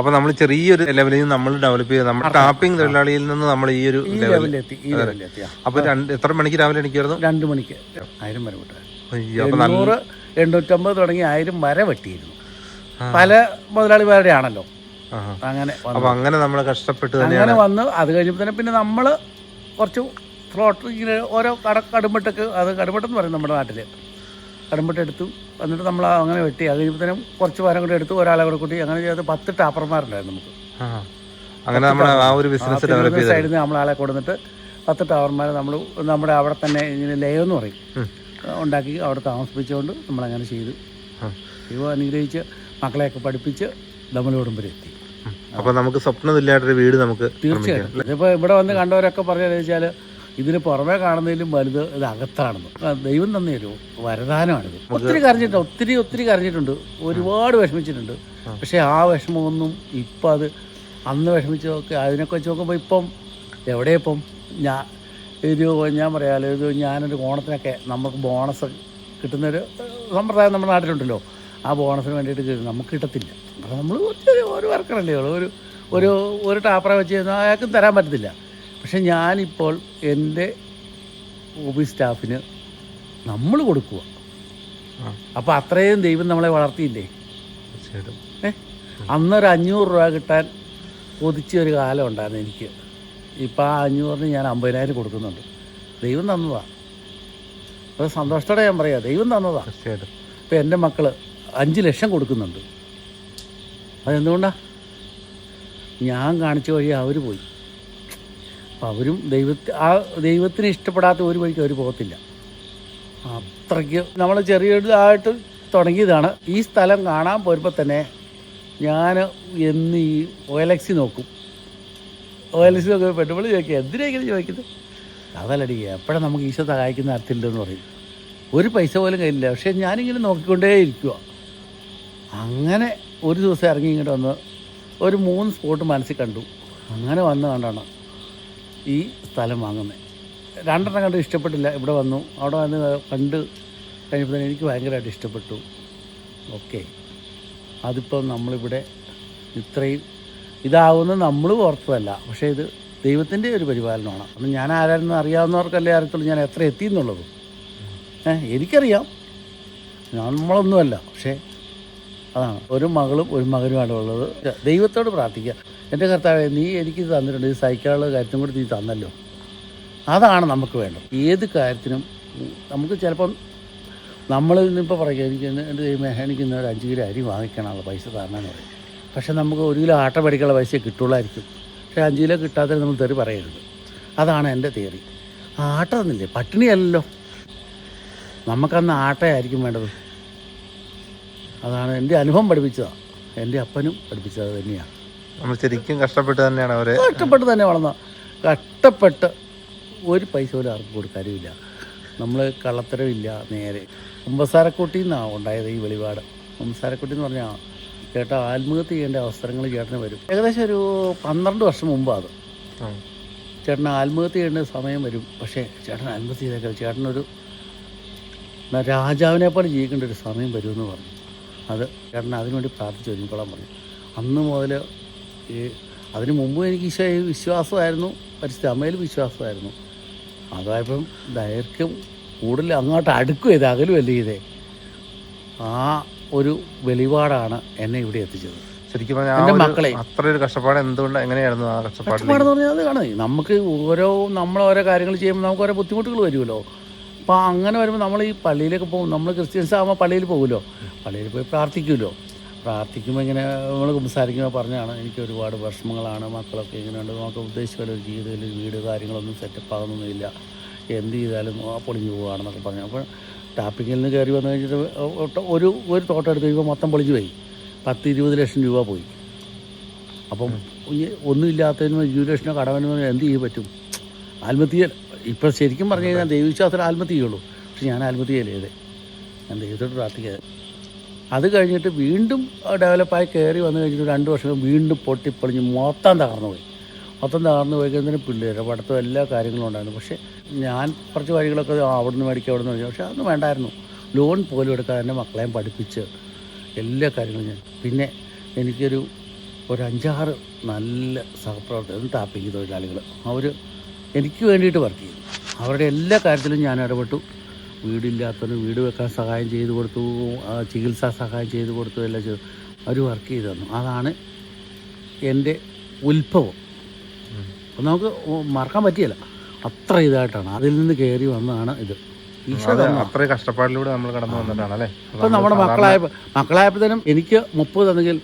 അപ്പൊ നമ്മൾ ചെറിയൊരു ലെവലിൽ നിന്ന് നമ്മൾ ഡെവലപ്പ് ചെയ്ത് നമ്മുടെ ടാപ്പിംഗ് തൊഴിലാളിയിൽ നിന്ന് നമ്മൾ ഈ ഒരു ലെവലിലെത്തി. അപ്പൊ എത്ര മണിക്ക് രാവിലെ എണിക്കായിരുന്നു? 2 മണിക്ക് 1000 വരെ വിട്ടായിരുന്നു. 800, 850 തുടങ്ങി 1000 വരെ വെട്ടിയിരുന്നു. പല മുതലാളിമാരുടെ ആണല്ലോ അങ്ങനെ. അപ്പൊ അങ്ങനെ നമ്മൾ കഷ്ടപ്പെട്ട് അങ്ങനെ വന്ന് അത് കഴിഞ്ഞപ്പോൾ തന്നെ പിന്നെ നമ്മൾ കുറച്ച് ഫ്ലോട്ട് ഇങ്ങനെ ഓരോ കടുമ്പട്ടൊക്കെ, അത് കടുമ്പട്ടെന്ന് പറയും നമ്മുടെ നാട്ടിൽ, കടുമ്പട്ടെടുത്തു എന്നിട്ട് നമ്മൾ അങ്ങനെ വെട്ടി. അത് കഴിയുമ്പോഴത്തേനും കുറച്ച് വാരം കൂടെ എടുത്തു, ഒരാളെ കൂടെ കൂട്ടി, അങ്ങനെ ചെയ്ത് 10 ടാപ്പർമാരുണ്ടായിരുന്നു നമുക്ക്. അങ്ങനെ നമ്മൾ ആ ഒരു ബിസിനസ് ഡെവലപ്പ് ചെയ്ത് സൈഡിൽ നിന്ന് നമ്മളാളെ കൊടുത്തിട്ട് 10 ടാപ്പർമാർ നമ്മൾ നമ്മുടെ അവിടെ തന്നെ ഇങ്ങനെ ലയം പറയും ഉണ്ടാക്കി അവിടെ താമസിപ്പിച്ചുകൊണ്ട് നമ്മളങ്ങനെ ചെയ്തു. ദൈവം അനുഗ്രഹിച്ച് മക്കളെയൊക്കെ പഠിപ്പിച്ച് നമ്മളിവിടം വരെ എത്തി. അപ്പോൾ നമുക്ക് സ്വപ്നമില്ലാത്തൊരു വീട് നമുക്ക് തീർച്ചയായിട്ടും. ഇതിപ്പോൾ ഇവിടെ വന്ന് കണ്ടവരൊക്കെ പറഞ്ഞതെന്ന് വെച്ചാൽ ഇതിന് പുറമേ കാണുന്നതിലും വലുത് ഇത് അകത്താണെന്ന്. ദൈവം തന്നെ ഒരു വരദാനമാണിത്. ഒത്തിരി കരഞ്ഞിട്ടുണ്ട്, ഒരുപാട് വിഷമിച്ചിട്ടുണ്ട്. പക്ഷേ ആ വിഷമമൊന്നും ഇപ്പം അത് അന്ന് വിഷമിച്ചതൊക്കെ അതിനൊക്കെ വെച്ച് നോക്കുമ്പോൾ ഇപ്പം എവിടെ ഇപ്പം ഞാൻ പറയാമല്ലോ, ഇത് ഞാനൊരു ഓണത്തിനൊക്കെ നമുക്ക് ബോണസ് കിട്ടുന്നൊരു സമ്പ്രദായം നമ്മുടെ നാട്ടിലുണ്ടല്ലോ. ആ ബോണസിന് വേണ്ടിയിട്ട് നമുക്ക് കിട്ടത്തില്ല. അപ്പോൾ നമ്മൾ ഒരു വർക്കറല്ലേ ഉള്ളൂ, ഒരു ടാപ്പറ വെച്ച് കഴിഞ്ഞാൽ അയാൾക്കും തരാൻ പറ്റത്തില്ല. പക്ഷെ ഞാനിപ്പോൾ എൻ്റെ ഓഫീസ് സ്റ്റാഫിന് നമ്മൾ കൊടുക്കുക. അപ്പോൾ അത്രയും ദൈവം നമ്മളെ വളർത്തിയില്ലേ. അന്നൊരു 500 രൂപ കിട്ടാൻ കൊതിച്ചൊരു കാലം ഉണ്ടായിരുന്നു എനിക്ക്. ഇപ്പം ആ 500-ന് ഞാൻ 50,000 കൊടുക്കുന്നുണ്ട്. ദൈവം തന്നതാണ്. അത് സന്തോഷത്തോടെ ഞാൻ പറയാം, ദൈവം തന്നതാണ്. ഇപ്പം എൻ്റെ മക്കൾ 5 ലക്ഷം കൊടുക്കുന്നുണ്ട്. അതെന്തുകൊണ്ടാണ്? ഞാൻ കാണിച്ച വഴി അവർ പോയി. അപ്പം അവരും ദൈവത്തിന് ഇഷ്ടപ്പെടാത്ത ഒരു വഴിക്ക് അവർ പോകത്തില്ല. അത്രയ്ക്ക് നമ്മൾ ചെറിയതായിട്ട് തുടങ്ങിയതാണ്. ഈ സ്ഥലം കാണാൻ പോരുമ്പോൾ തന്നെ ഞാൻ എന്ന് ഈ OLX നോക്കും. OLX നോക്കുമ്പോൾ പെട്രോൾ ചോദിക്കുക, എന്തിനാണ് ചോദിക്കുന്നത്? അതല്ലടി, എപ്പോഴും നമുക്ക് ഈശോ സഹായിക്കുന്ന അർത്ഥമില്ലെന്ന് പറയും. ഒരു പൈസ പോലും കയ്യിലില്ല. പക്ഷേ ഞാനിങ്ങനെ നോക്കിക്കൊണ്ടേ ഇരിക്കുക. അങ്ങനെ ഒരു ദിവസം ഇറങ്ങി ഇങ്ങോട്ട് വന്ന് ഒരു 3 സ്പോട്ട് മനസ്സിൽ കണ്ടു. അങ്ങനെ വന്ന് കണ്ടാണ് ഈ സ്ഥലം വാങ്ങുന്നത്. 2 കണ്ട് ഇഷ്ടപ്പെട്ടില്ല. ഇവിടെ വന്നു, അവിടെ വന്ന് കണ്ട് കഴിഞ്ഞപ്പോൾ തന്നെ എനിക്ക് ഭയങ്കരമായിട്ട് ഇഷ്ടപ്പെട്ടു. ഓക്കെ, അതിപ്പം നമ്മളിവിടെ ഇത്രയും ഇതാവുന്നത് നമ്മൾ ഓർത്തതല്ല, പക്ഷേ ഇത് ദൈവത്തിൻ്റെ ഒരു പരിപാലനമാണ്. അപ്പം ഞാൻ ആരായിരുന്നു അറിയാവുന്നവർക്കല്ലേ അറിയത്തുള്ളൂ ഞാൻ എത്ര എത്തി എന്നുള്ളത്. എനിക്കറിയാം, നമ്മളൊന്നുമല്ല. പക്ഷേ അതാണ്, ഒരു മകളും ഒരു മകനുമാണ് ഉള്ളത്. ദൈവത്തോട് പ്രാർത്ഥിക്കുക, എൻ്റെ കർത്താവേ നീ എനിക്കിത് തന്നിട്ടുണ്ട്, ഇത് സഹിക്കാനുള്ള കാര്യത്തിനും കൂടി നീ തന്നല്ലോ. അതാണ് നമുക്ക് വേണ്ടത്. ഏത് കാര്യത്തിനും നമുക്ക് ചിലപ്പം നമ്മൾ ഇന്നിപ്പോൾ പറയുക, എൻ്റെ ദൈവമേ എനിക്ക് ഇന്നൊരു 5 കിലോ അരി വാങ്ങിക്കാനുള്ള പൈസ തരണമെന്ന് പറയും. പക്ഷെ നമുക്ക് 1 കിലോ ആട്ട മേടിക്കാനുള്ള പൈസ കിട്ടുള്ളായിരിക്കും. പക്ഷേ 5 കിലോ കിട്ടാതെ നമ്മൾ തെറി പറയരുത്. അതാണ് എൻ്റെ തിയറി. ആട്ട തന്നില്ലേ, പട്ടിണിയല്ലല്ലോ. നമുക്കന്ന് ആട്ടയായിരിക്കും വേണ്ടത്. അതാണ് എൻ്റെ അനുഭവം പഠിപ്പിച്ചതാണ്. എൻ്റെ അപ്പനും പഠിപ്പിച്ചത് തന്നെയാണ്. നമ്മൾ ശരിക്കും കഷ്ടപ്പെട്ട് തന്നെയാണ് അവരെ കഷ്ടപ്പെട്ട് തന്നെ വളർന്ന. കഷ്ടപ്പെട്ട് ഒരു പൈസ പോലും ആർക്കും കൊടുക്കാനുമില്ല. നമ്മൾ കള്ളത്തരമില്ല. നേരെ കുമ്പസാരക്കുട്ടിയിൽ നിന്നാണ് ഉണ്ടായത് ഈ വെളിപാട്. കുമ്പസാരക്കുട്ടി എന്ന് പറഞ്ഞാൽ ചേട്ടാ ആത്മഹത്യ ചെയ്യേണ്ട അവസരങ്ങൾ ചേട്ടന് വരും. ഏകദേശം ഒരു 12 വർഷം മുമ്പാണ് അത്. ചേട്ടന് ആത്മഹത്യ ചെയ്യേണ്ട സമയം വരും. പക്ഷേ ചേട്ടൻ ആത്മഹത്യ ചെയ്തേക്കാം, ചേട്ടനൊരു രാജാവിനെ പോലെ ജീവിക്കേണ്ട ഒരു സമയം വരുമെന്ന് പറഞ്ഞു. അത് ചേട്ടൻ അതിനുവേണ്ടി പ്രാർത്ഥിച്ച് ഒരുങ്ങിക്കൊള്ളാൻ പറഞ്ഞു. അന്ന് മുതൽ അതിന് മുമ്പ് എനിക്ക് ഈശോയിൽ വിശ്വാസമായിരുന്നു, പരിസ്ഥിതി അമ്മയിൽ വിശ്വാസമായിരുന്നു. അതായപ്പം ദൈർഘ്യം കൂടുതൽ അങ്ങോട്ട് അടുക്കും ചെയ്ത് അകലുമല്ല ചെയ്തേ. ആ ഒരു വെളിപാടാണ് എന്നെ ഇവിടെ എത്തിച്ചത്. ശരിക്കും പറഞ്ഞാൽ മക്കളെ അത്ര ഒരു കഷ്ടപ്പാട് എന്തുകൊണ്ട് എങ്ങനെയായിരുന്നു ആ കഷ്ടപ്പാടെന്ന് പറഞ്ഞാൽ അത് കാണും. നമുക്ക് നമ്മളോരോ കാര്യങ്ങൾ ചെയ്യുമ്പോൾ നമുക്ക് ഓരോ ബുദ്ധിമുട്ടുകൾ വരുമല്ലോ. അപ്പോൾ അങ്ങനെ വരുമ്പോൾ നമ്മൾ ഈ പള്ളിയിലേക്ക് പോകും. നമ്മൾ ക്രിസ്ത്യൻസ് ആകുമ്പോൾ പള്ളിയിൽ പോകുമല്ലോ, പള്ളിയിൽ പോയി പ്രാർത്ഥിക്കുമല്ലോ. പ്രാർത്ഥിക്കുമ്പോൾ ഇങ്ങനെ നമ്മൾ സംസാരിക്കുമ്പോൾ പറഞ്ഞാണ് എനിക്ക് ഒരുപാട് വിഷമങ്ങളാണ്, മക്കളൊക്കെ ഇങ്ങനെയുണ്ട്, നമുക്ക് ഉദ്ദേശിച്ച ഒരു ജീവിതത്തിൽ വീട് കാര്യങ്ങളൊന്നും സെറ്റപ്പ് ആകുന്നൊന്നുമില്ല, എന്ത് ചെയ്താലും പൊളിഞ്ഞു പോവുകയാണെന്നൊക്കെ പറഞ്ഞു. അപ്പോൾ ടാപ്പിങ്ങിൽ നിന്ന് കയറി വന്നു കഴിഞ്ഞിട്ട് ഒരു തോട്ടം എടുത്ത് കഴിയുമ്പോൾ മൊത്തം പൊളിഞ്ഞു പോയി. 10-20 ലക്ഷം രൂപ പോയി. അപ്പം ഒന്നുമില്ലാത്തതിന് 20 ലക്ഷം കടവന് എന്ത് ചെയ്യാൻ പറ്റും? ആത്മഹത്യ. ഇപ്പം ശരിക്കും പറഞ്ഞു കഴിഞ്ഞാൽ ദൈവവിശ്വാസത്തിൽ ആത്മഹത്യ ചെയ്യുള്ളൂ. പക്ഷെ ഞാൻ ആത്മഹത്യ ചെയ്തേ, ഞാൻ ദൈവത്തോട് പ്രാർത്ഥിക്കാതെ. അത് കഴിഞ്ഞിട്ട് വീണ്ടും ഡെവലപ്പായി കയറി വന്നു കഴിഞ്ഞിട്ട് 2 വർഷം വീണ്ടും പൊട്ടിപ്പൊളിഞ്ഞ് മൊത്തം തകർന്നു പോയി. കഴിഞ്ഞാൽ പിള്ളേരുടെ പഠിത്തം എല്ലാ കാര്യങ്ങളും ഉണ്ടായിരുന്നു. പക്ഷേ ഞാൻ കുറച്ച് വഴികളൊക്കെ അവിടെ നിന്ന് മേടിക്കുക, അവിടെ നിന്ന് മേടിക്കുക. പക്ഷേ അതൊന്നും വേണ്ടായിരുന്നു. ലോൺ പോലും എടുക്കാതെ എൻ്റെ മക്കളെയും പഠിപ്പിച്ച് എല്ലാ കാര്യങ്ങളും ഞാൻ. പിന്നെ എനിക്കൊരു ഒരു 5-6 നല്ല സഹപ്രവർത്തകരും ടാപ്പിംഗ് തൊഴിലാളികൾ അവർ എനിക്ക് വേണ്ടിയിട്ട് വർക്ക് ചെയ്തു. അവരുടെ എല്ലാ കാര്യത്തിലും ഞാൻ ഇടപെട്ടു. വീടില്ലാത്തവന് വീട് വെക്കാൻ സഹായം ചെയ്തു കൊടുത്തു, ചികിത്സാ സഹായം ചെയ്തു കൊടുത്തു, എല്ലാം ചെയ്തു. അവർ വർക്ക് ചെയ്തു തന്നു. അതാണ് എൻ്റെ ഉത്ഭവം. നമുക്ക് മറക്കാൻ പറ്റിയല്ല, അത്ര ഇതായിട്ടാണ് അതിൽ നിന്ന് കയറി വന്നതാണ് ഇത്. അത്ര കഷ്ടപ്പാടിലൂടെ നമ്മൾ കടന്നു വന്നിട്ടാണ് അല്ലേ. ഇപ്പം നമ്മുടെ മക്കളായപ്പോഴത്തേനും എനിക്ക് 30 തന്നെങ്കിൽ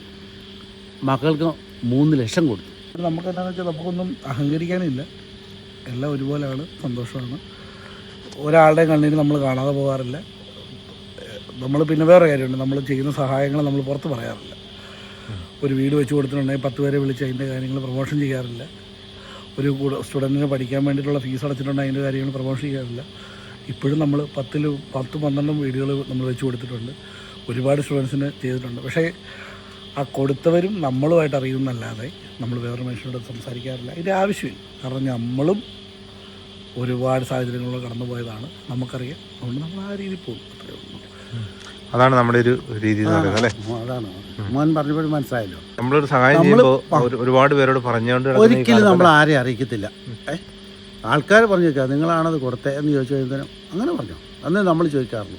മക്കൾക്ക് 3 ലക്ഷം കൊടുത്തു. നമുക്ക് എന്താണെന്ന് വെച്ചാൽ നമുക്കൊന്നും അഹങ്കരിക്കാനില്ല, എല്ലാം ഒരുപോലെയാണ്, സന്തോഷമാണ്. ഒരാളുടെ കണ്ണീര് നമ്മൾ കാണാതെ പോകാറില്ല. നമ്മൾ പിന്നെ വേറെ കാര്യമുണ്ട്, നമ്മൾ ചെയ്യുന്ന സഹായങ്ങൾ നമ്മൾ പുറത്ത് പറയാറില്ല. ഒരു വീട് വെച്ച് കൊടുത്തിട്ടുണ്ടെങ്കിൽ 10 പേരെ വിളിച്ച് അതിൻ്റെ കാര്യങ്ങൾ പ്രൊമോഷൻ ചെയ്യാറില്ല. ഒരു സ്റ്റുഡൻറ്റിന് പഠിക്കാൻ വേണ്ടിയിട്ടുള്ള ഫീസ് അടച്ചിട്ടുണ്ടെങ്കിൽ അതിൻ്റെ കാര്യങ്ങൾ പ്രൊമോഷൻ ചെയ്യാറില്ല. ഇപ്പോഴും നമ്മൾ 10-12 വീടുകൾ നമ്മൾ വെച്ച് കൊടുത്തിട്ടുണ്ട്, ഒരുപാട് സ്റ്റുഡൻസിന് ചെയ്തിട്ടുണ്ട്. പക്ഷേ ആ കൊടുത്തവരും നമ്മളുമായിട്ട് അറിയുന്നല്ലാതെ നമ്മൾ വേറെ മനുഷ്യരോട് സംസാരിക്കാറില്ല. ഇതിൻ്റെ ആവശ്യമില്ല. കാരണം നമ്മളും ഒരുപാട് സാഹചര്യങ്ങളിലൂടെ കടന്നു പോയതാണ്, നമുക്കറിയാം. അതുകൊണ്ട് നമ്മൾ ആ രീതിയിൽ പോകും. അത്രയേ ഉള്ളൂ. അതാണ് നമ്മുടെ ഒരു രീതി എന്ന് പറയുന്നത് അല്ലേ. അതാണ് മോൻ പറഞ്ഞപ്പോഴും മനസ്സിലായല്ലോ. നമ്മളൊരു സഹായം ചെയ്യുമ്പോൾ ഒരുപാട് പേരോട് പറഞ്ഞുകൊണ്ട് ഒരിക്കലും നമ്മൾ ആരെയും അറിയിക്കത്തില്ല. ആൾക്കാർ പറഞ്ഞു ചോദിക്കാം നിങ്ങളാണത് കൊടുത്തേ എന്ന് ചോദിച്ചു കഴിഞ്ഞാൽ അങ്ങനെ പറഞ്ഞു അന്നേ നമ്മൾ ചോദിക്കാറുള്ളൂ.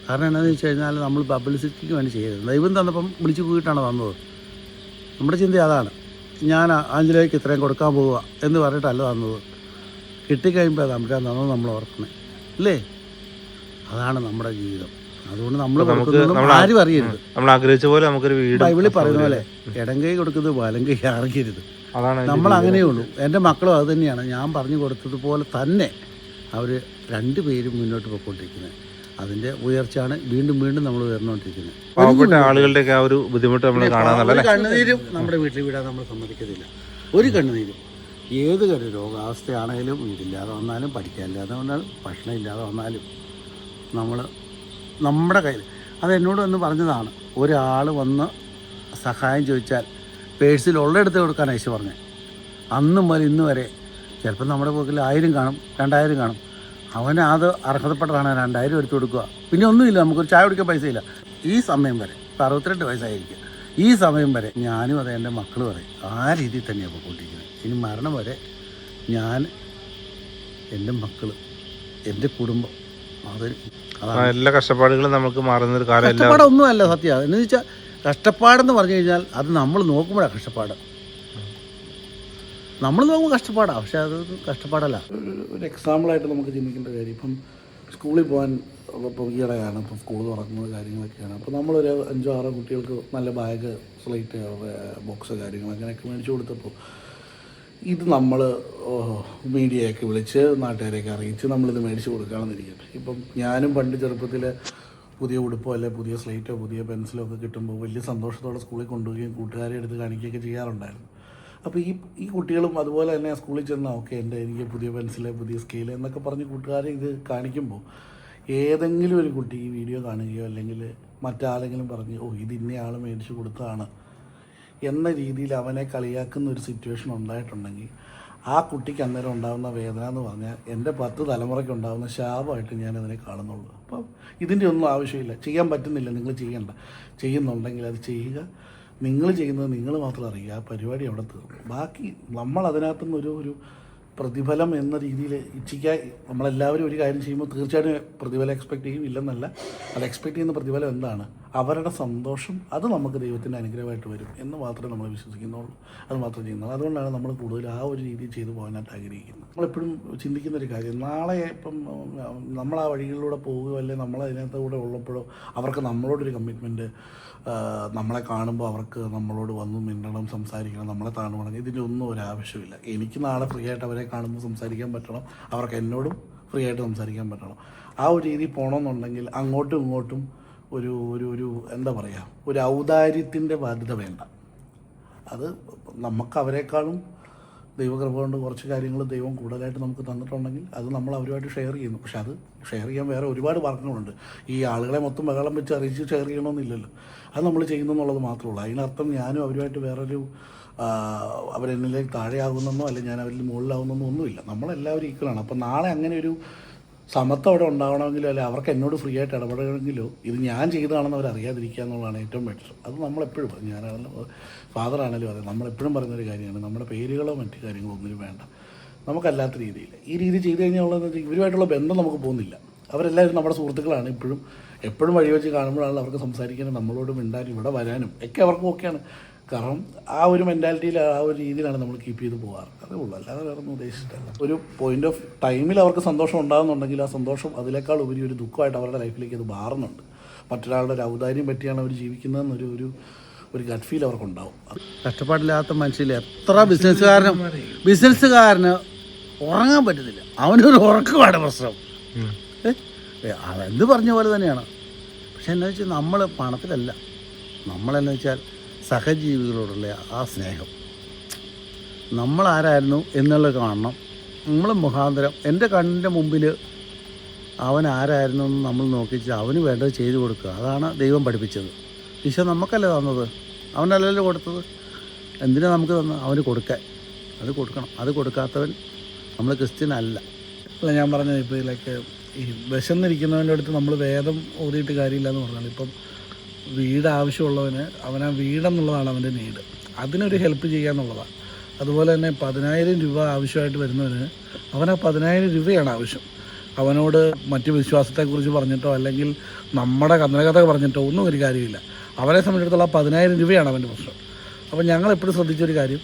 കാരണം എന്താണെന്ന് വെച്ച് കഴിഞ്ഞാൽ നമ്മൾ പബ്ലിസിറ്റിക്ക് വേണ്ടി ചെയ്തത്. ദൈവം തന്നപ്പം വിളിച്ചു പോയിട്ടാണ് തന്നത്. നമ്മുടെ ചിന്ത അതാണ്, ഞാൻ ആഞ്ചലോയ്ക്ക് ഇത്രയും കൊടുക്കാൻ പോവുക എന്ന് പറഞ്ഞിട്ടല്ല തന്നത്. കിട്ടിക്കഴിയുമ്പോൾ തമ്പുരാൻ തന്നത് നമ്മൾ ഓർക്കണേ അല്ലേ. അതാണ് നമ്മുടെ ജീവിതം. അതുകൊണ്ട് നമ്മൾ ആരും അറിയരുത്. നമ്മൾ ആഗ്രഹിച്ച പോലെ നമുക്കൊരു വീട്, ബൈബിളിൽ പറയുന്ന പോലെ ഇടം കൈ കൊടുക്കുന്നത് വലം കൈ അറിയരുത്. നമ്മൾ അങ്ങനെയേ ഉള്ളൂ. എൻ്റെ മക്കളും അത് തന്നെയാണ്. ഞാൻ പറഞ്ഞു കൊടുത്തതുപോലെ തന്നെ അവർ 2 പേരും മുന്നോട്ട് പോയിക്കൊണ്ടിരിക്കുന്നത്. അതിൻ്റെ ഉയർച്ചയാണ് വീണ്ടും വീണ്ടും നമ്മൾ ഉയർന്നുകൊണ്ടിരിക്കുന്നത്. പാവപ്പെട്ട ആളുകളുടെയൊക്കെ ആ ഒരു ബുദ്ധിമുട്ട് നമ്മൾ കാണാൻ കണ്ണുനീരും നമ്മുടെ വീട്ടിൽ വിടാൻ നമ്മൾ സമ്മതിക്കത്തില്ല. ഒരു കണ്ണുനീരും ഏത് രോഗാവസ്ഥയാണെങ്കിലും, വീടില്ലാതെ വന്നാലും, പഠിക്കാനില്ലാതെ വന്നാലും, ഭക്ഷണം ഇല്ലാതെ വന്നാലും നമ്മൾ നമ്മുടെ കയ്യിൽ, അതെന്നോട് വന്ന് പറഞ്ഞതാണ്. ഒരാൾ വന്ന് സഹായം ചോദിച്ചാൽ പേഴ്സിൽ ഉള്ളെടുത്ത് കൊടുക്കാൻ ഐശ്വ പറഞ്ഞു. അന്ന് മുതൽ ഇന്ന് വരെ ചിലപ്പോൾ നമ്മുടെ പോക്കിൽ 1000 കാണും, 2000 കാണും. അവന് അത് അർഹതപ്പെട്ടതാണ് 2000 എടുത്ത് കൊടുക്കുക. പിന്നെ ഒന്നുമില്ല, നമുക്കൊരു ചായ കുടിക്കാൻ പൈസ ഇല്ല. ഈ സമയം വരെ, ഇപ്പോൾ 62 വയസ്സായിരിക്കും, ഈ സമയം വരെ ഞാനും അതെ എൻ്റെ മക്കളും അതെ ആ രീതിയിൽ തന്നെയാണ് പോയിക്കൊണ്ടിരിക്കുന്നത്. ഇനി മരണം വരെ ഞാൻ, എൻ്റെ മക്കൾ, എൻ്റെ കുടുംബം, അത് എല്ലാ കഷ്ടപ്പാടുകളും നമുക്ക് മാറുന്ന ഒരു കാലം. കഷ്ടപ്പാടൊന്നുമല്ല സത്യം. എന്ന് വെച്ചാൽ കഷ്ടപ്പാടെന്ന് പറഞ്ഞു കഴിഞ്ഞാൽ അത് നമ്മൾ നോക്കുമ്പോഴാണ് കഷ്ടപ്പാട്. നമ്മൾ നോക്കുമ്പോൾ കഷ്ടപ്പാടാണ്, പക്ഷെ അത് കഷ്ടപ്പാടല്ല. ഒരു എക്സാമ്പിളായിട്ട് നമുക്ക് ചിന്തിക്കേണ്ട കാര്യം, ഇപ്പം സ്കൂളിൽ പോകാൻ ഇപ്പോൾ ഈയിടെയാണ്, ഇപ്പം സ്കൂൾ തുറക്കുന്ന കാര്യങ്ങളൊക്കെയാണ്. അപ്പോൾ നമ്മളൊരു 5-6 കുട്ടികൾക്ക് നല്ല ബാഗ്, സ്ലേറ്റ്, ബോക്സ് കാര്യങ്ങൾ അങ്ങനെയൊക്കെ മേടിച്ചു കൊടുത്തപ്പോൾ ഇത് നമ്മൾ മീഡിയയൊക്കെ വിളിച്ച് നാട്ടുകാരെയൊക്കെ അറിയിച്ച് നമ്മളിത് മേടിച്ച് കൊടുക്കുകയാണെന്നിരിക്കട്ടെ. ഇപ്പം ഞാനും പണ്ട് ചെറുപ്പത്തിൽ പുതിയ ഉടുപ്പോ അല്ലെ പുതിയ സ്ലേറ്റോ പുതിയ പെൻസിലോ ഒക്കെ കിട്ടുമ്പോൾ വലിയ സന്തോഷത്തോടെ സ്കൂളിൽ കൊണ്ടുപോവുകയും കൂട്ടുകാരെ എടുത്ത് കാണിക്കുകയൊക്കെ ചെയ്യാറുണ്ടായിരുന്നു. അപ്പോൾ ഈ കുട്ടികളും അതുപോലെ തന്നെ സ്കൂളിൽ ചെന്നാൽ ഓക്കെ എനിക്ക് പുതിയ പെൻസില്, പുതിയ സ്കെയിൽ എന്നൊക്കെ പറഞ്ഞ് കൂട്ടുകാരെ ഇത് കാണിക്കുമ്പോൾ ഏതെങ്കിലും ഒരു കുട്ടി ഈ വീഡിയോ കാണുകയോ അല്ലെങ്കിൽ മറ്റാരെങ്കിലും പറഞ്ഞ് ഇത് ഇന്നയാൾ മേടിച്ച് കൊടുത്തതാണ് എന്ന രീതിയിൽ അവനെ കളിയാക്കുന്ന ഒരു സിറ്റുവേഷൻ ഉണ്ടായിട്ടുണ്ടെങ്കിൽ ആ കുട്ടിക്ക് അന്നേരം ഉണ്ടാകുന്ന വേദന എന്ന് പറഞ്ഞാൽ എൻ്റെ 10 തലമുറയ്ക്ക് ഉണ്ടാകുന്ന ശാപമായിട്ട് ഞാനതിനെ കാണുന്നുള്ളൂ. അപ്പം ഇതിൻ്റെ ഒന്നും ആവശ്യമില്ല. ചെയ്യാൻ പറ്റുന്നില്ല, നിങ്ങൾ ചെയ്യണ്ട. ചെയ്യുന്നുണ്ടെങ്കിൽ അത് ചെയ്യുക. നിങ്ങൾ ചെയ്യുന്നത് നിങ്ങൾ മാത്രം അറിയുക. ആ പരിപാടി അവിടെ തീർന്നു. ബാക്കി നമ്മൾ അതിനകത്തുനിന്ന് ഒരു പ്രതിഫലം എന്ന രീതിയിൽ ഇച്ഛിക്കാൻ നമ്മളെല്ലാവരും ഒരു കാര്യം ചെയ്യുമ്പോൾ തീർച്ചയായിട്ടും പ്രതിഫലം എക്സ്പെക്റ്റ് ചെയ്യും, ഇല്ലെന്നല്ല. അത് എക്സ്പെക്റ്റ് ചെയ്യുന്ന പ്രതിഫലം എന്താണ്? അവരുടെ സന്തോഷം, അത് നമുക്ക് ദൈവത്തിൻ്റെ അനുഗ്രഹമായിട്ട് വരും എന്ന് മാത്രമേ നമ്മൾ വിശ്വസിക്കുന്നുള്ളൂ. അത് മാത്രം ചെയ്യുന്നുള്ളൂ. അതുകൊണ്ടാണ് നമ്മൾ കൂടുതൽ ആ ഒരു രീതിയിൽ ചെയ്തു പോകാനായിട്ട് ആഗ്രഹിക്കുന്നത്. നമ്മളെപ്പോഴും ചിന്തിക്കുന്നൊരു കാര്യം, നാളെ ഇപ്പം നമ്മൾ ആ വഴികളിലൂടെ പോവുകയോ അല്ലെങ്കിൽ നമ്മളതിനകത്ത് കൂടെ ഉള്ളപ്പോഴോ അവർക്ക് നമ്മളോടൊരു കമ്മിറ്റ്മെൻറ്റ്, നമ്മളെ കാണുമ്പോൾ അവർക്ക് നമ്മളോട് വന്ന് മിണ്ടണം, സംസാരിക്കണം, നമ്മളെ താണുവേണം, ഇതിൻ്റെ ഒന്നും ഒരാവശ്യമില്ല. എനിക്ക് നാളെ ഫ്രീ ആയിട്ട് അവരെ കാണുമ്പോൾ സംസാരിക്കാൻ പറ്റണം, അവർക്ക് എന്നോടും ഫ്രീ ആയിട്ട് സംസാരിക്കാൻ പറ്റണം. ആ ഒരു രീതിയിൽ പോകണമെന്നുണ്ടെങ്കിൽ അങ്ങോട്ടും ഇങ്ങോട്ടും ഒരു എന്താ പറയുക, ഒരു ഔദാര്യത്തിൻ്റെ ബാധ്യത വേണ്ട. അത് നമുക്ക് അവരെക്കാളും ദൈവകൃപ കൊണ്ട് കുറച്ച് കാര്യങ്ങൾ ദൈവം കൂടുതലായിട്ട് നമുക്ക് തന്നിട്ടുണ്ടെങ്കിൽ അത് നമ്മൾ അവരുമായിട്ട് ഷെയർ ചെയ്യുന്നു. പക്ഷെ അത് ഷെയർ ചെയ്യാൻ വേറെ ഒരുപാട് മാർഗ്ഗങ്ങളുണ്ട്. ഈ ആളുകളെ മൊത്തം ബഹളം വെച്ച് അറിയിച്ച് ഷെയർ ചെയ്യണമെന്നില്ലല്ലോ. അത് നമ്മൾ ചെയ്യുന്നു എന്നുള്ളത് മാത്രമേ ഉള്ളൂ. അതിനർത്ഥം ഞാനും അവരുമായിട്ട് വേറൊരു അവരെന്നിലേക്ക് താഴെയാകുന്നെന്നോ അല്ലെങ്കിൽ ഞാൻ അവരിൽ മുകളിലാകുന്നെന്നോ ഒന്നുമില്ല. നമ്മളെല്ലാവരും ഈക്വലാണ്. അപ്പം നാളെ അങ്ങനെ ഒരു സമത്വം അവിടെ ഉണ്ടാവണമെങ്കിലോ അല്ലെ അവർക്ക് എന്നോട് ഫ്രീ ആയിട്ട് ഇടപെടണമെങ്കിലോ ഇത് ഞാൻ ചെയ്തതാണെന്ന് അവർ അറിയാതിരിക്കുക എന്നുള്ളതാണ് ഏറ്റവും ബെറ്റർ. അത് നമ്മളെപ്പോഴും ഞാനാണെങ്കിലും ഫാദറാണെങ്കിലും അതെ നമ്മളെപ്പോഴും പറയുന്നൊരു കാര്യമാണ്. നമ്മുടെ പേരുകളോ മറ്റു കാര്യങ്ങളോ ഒന്നിനും വേണ്ട, നമുക്കല്ലാത്ത രീതിയിൽ ഈ രീതി ചെയ്ത് കഴിഞ്ഞാൽ ഉള്ളതെന്ന് ഇവരുമായിട്ടുള്ള ബന്ധം നമുക്ക് പോകുന്നില്ല. അവരെല്ലാവരും നമ്മുടെ സുഹൃത്തുക്കളാണ്. എപ്പോഴും വഴി വെച്ച് കാണുമ്പോഴാണ് അവർക്ക് സംസാരിക്കാനും നമ്മളോട് മിണ്ടാനും ഇവിടെ വരാനും ഒക്കെ അവർക്കും ഓക്കെയാണ്. കാരണം ആ ഒരു മെൻറ്റാലിറ്റിയിൽ ആ ഒരു രീതിയിലാണ് നമ്മൾ കീപ്പ് ചെയ്ത് പോകാറ്. അതേ ഉള്ളൂ, അല്ലാതെ വേറെ ഒന്നും ഉദ്ദേശിച്ചിട്ടല്ല. ഒരു പോയിന്റ് ഓഫ് ടൈമിൽ അവർക്ക് സന്തോഷം ഉണ്ടാകുന്നുണ്ടെങ്കിൽ ആ സന്തോഷം അതിനേക്കാൾ ഉപരി ഒരു ദുഃഖമായിട്ട് അവരുടെ ലൈഫിലേക്ക് അത് മാറുന്നുണ്ട്. മറ്റൊരാളുടെ ഒരു ഔദാര്യം പറ്റിയാണ് അവർ ജീവിക്കുന്നതെന്നൊരു ഒരു ഗട്ട് ഫീൽ അവർക്കുണ്ടാവും. കഷ്ടപ്പാടില്ലാത്ത മനുഷ്യരിൽ എത്ര ബിസിനസ്സുകാരന് ഉറങ്ങാൻ പറ്റുന്നില്ല, അവനൊരു ഉറക്കമാണ് പ്രശ്നം. അതെന്ത് പറഞ്ഞ പോലെ തന്നെയാണ്. പക്ഷെ എന്താ വെച്ചാൽ നമ്മൾ പണത്തിലല്ല, നമ്മളെന്ന് വെച്ചാൽ സഹജീവികളോടുള്ള ആ സ്നേഹം, നമ്മളാരായിരുന്നു എന്നുള്ളത് കാണണം. നമ്മൾ മുഖാന്തരം എൻ്റെ കണ്ണിൻ്റെ മുമ്പിൽ അവൻ ആരായിരുന്നു എന്ന് നമ്മൾ നോക്കിച്ച് അവന് വേണ്ടത് ചെയ്തു കൊടുക്കുക. അതാണ് ദൈവം പഠിപ്പിച്ചത്. ഈശോ നമുക്കല്ലേ തന്നത്, അവനല്ലല്ലോ കൊടുത്തത്. എന്തിനാ നമുക്ക് തന്നത്? അവന് കൊടുക്കാൻ, അത് കൊടുക്കണം. അത് കൊടുക്കാത്തവൻ നമ്മൾ ക്രിസ്ത്യൻ അല്ല. അല്ല, ഞാൻ പറഞ്ഞത് ഇപ്പോൾ ഇതിലൊക്കെ ഈ വിശന്നിരിക്കുന്നവൻ്റെ അടുത്ത് നമ്മൾ വേദം ഓതിയിട്ട് കാര്യമില്ല എന്ന് പറഞ്ഞാൽ, ഇപ്പം വീട് ആവശ്യമുള്ളവന് അവനാ വീടെന്നുള്ളതാണ് അവൻ്റെ നീഡ്, അതിനൊരു ഹെൽപ്പ് ചെയ്യുക എന്നുള്ളതാണ്. അതുപോലെ തന്നെ 10,000 രൂപ ആവശ്യമായിട്ട് വരുന്നവന് അവനാ 10,000 രൂപയാണ് ആവശ്യം. അവനോട് മറ്റ് വിശ്വാസത്തെക്കുറിച്ച് പറഞ്ഞിട്ടോ അല്ലെങ്കിൽ നമ്മുടെ കഥ പറഞ്ഞിട്ടോ ഒന്നും ഒരു കാര്യമില്ല. അവനെ സംബന്ധിച്ചിടത്തോളം 10,000 രൂപയാണ് അവൻ്റെ പ്രശ്നം. അപ്പോൾ ഞങ്ങൾ എപ്പോഴും ശ്രദ്ധിച്ചൊരു കാര്യം,